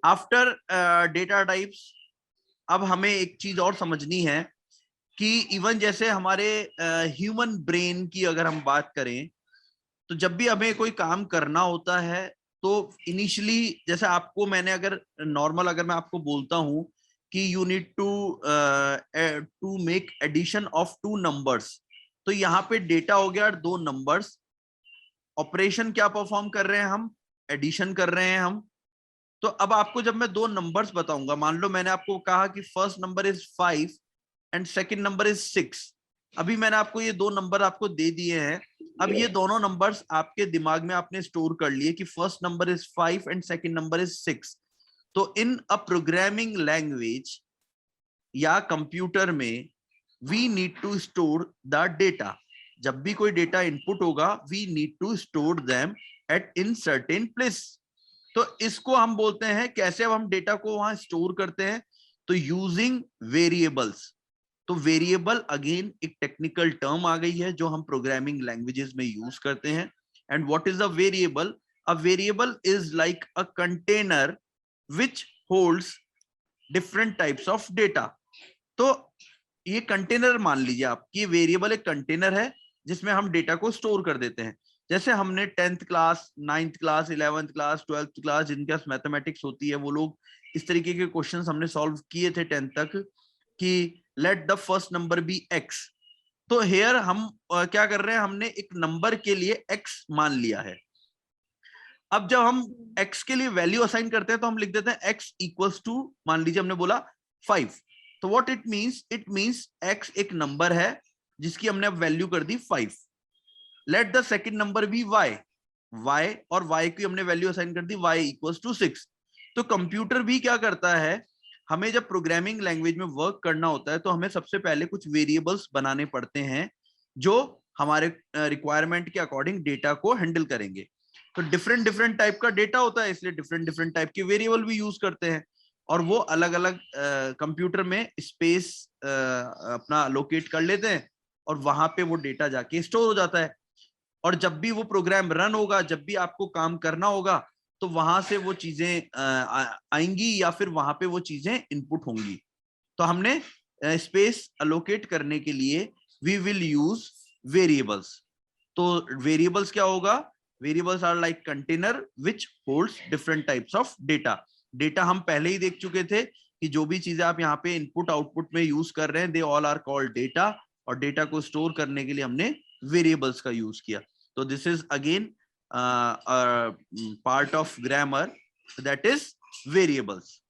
After data types, अब हमें एक चीज और समझनी है कि इवन जैसे हमारे ह्यूमन ब्रेन की अगर हम बात करें, तो जब भी हमें कोई काम करना होता है तो इनिशियली, जैसे आपको मैंने अगर नॉर्मल अगर मैं आपको बोलता हूं कि you need to make addition of two numbers, तो यहाँ पे डेटा हो गया दो नंबर्स, ऑपरेशन क्या परफॉर्म कर रहे हैं हम, एडिशन कर रहे हैं हम। तो अब आपको जब मैं दो नंबर्स बताऊंगा, मान लो मैंने आपको कहा कि first number is 5 and second number is 6, अभी मैंने आपको ये दो नंबर आपको दे दिए हैं। अब ये दोनों नंबर्स आपके दिमाग में आपने स्टोर कर लिए कि first number is 5 and second number is 6। तो इन अ प्रोग्रामिंग लैंग्वेज या कंप्यूटर में we need to store the data. जब भी कोई डेटा इनपुट होगा, we need to store them at in certain place. तो इसको हम बोलते हैं, कैसे अब हम डेटा को वहां स्टोर करते हैं, तो यूजिंग वेरिएबल्स। तो वेरिएबल अगेन एक टेक्निकल टर्म आ गई है जो हम प्रोग्रामिंग लैंग्वेजेस में यूज करते हैं। And what is a variable? A variable is like a container which holds different types of data. तो ये कंटेनर मान लीजिए आप कि वेरिएबल एक कंटेनर है जिसमें हम डेटा को स्टोर कर देते हैं। जैसे हमने 10th class, 9th class, 11th class, 12th class, जिनके पास मैथमेटिक्स होती है, वो लोग इस तरीके के क्वेश्चंस हमने सॉल्व किए थे 10th तक कि let the first number be x। तो हेयर हम क्या कर रहे हैं, हमने एक नंबर के लिए x मान लिया है। अब जब हम x के लिए वैल्यू असाइन करते हैं तो हम लिख देते हैं x इक्वल्स टू, मान लीजिए हमने बोला 5। तो what it means? It means x एक नंबर है जिसकी हमने अब वैल्यू कर दी 5। Let the second number be y, y और y की हमने वैल्यू असाइन कर दी y इक्वल्स टू 6। तो कंप्यूटर भी क्या करता है, हमें जब प्रोग्रामिंग लैंग्वेज में वर्क करना होता है तो हमें सबसे पहले कुछ वेरिएबल्स बनाने पड़ते हैं जो हमारे रिक्वायरमेंट के अकॉर्डिंग डेटा को हैंडल करेंगे। तो डिफरेंट डिफरेंट टाइप का डेटा होता है, इसलिए डिफरेंट डिफरेंट टाइप के वेरिएबल भी यूज करते हैं, और वो अलग अलग कंप्यूटर में स्पेस अपना लोकेट कर लेते हैं और वहां पे वो डेटा जाके स्टोर हो जाता है। और जब भी वो प्रोग्राम रन होगा, जब भी आपको काम करना होगा, तो वहां से वो चीजें आएंगी या फिर वहां पे वो चीजें इनपुट होंगी। तो हमने स्पेस अलोकेट करने के लिए वी विल यूज वेरिएबल्स। तो वेरिएबल्स क्या होगा? Variables are like container which holds different types of data. Data हम पहले ही देख चुके थे कि जो भी चीजें आप यहाँ पे इनपुट आउटपुट में यूज कर रहे हैं, they all are called data. और डेटा को स्टोर करने के लिए हमने वेरिएबल्स का यूज किया। तो this is again part of grammar, that is variables.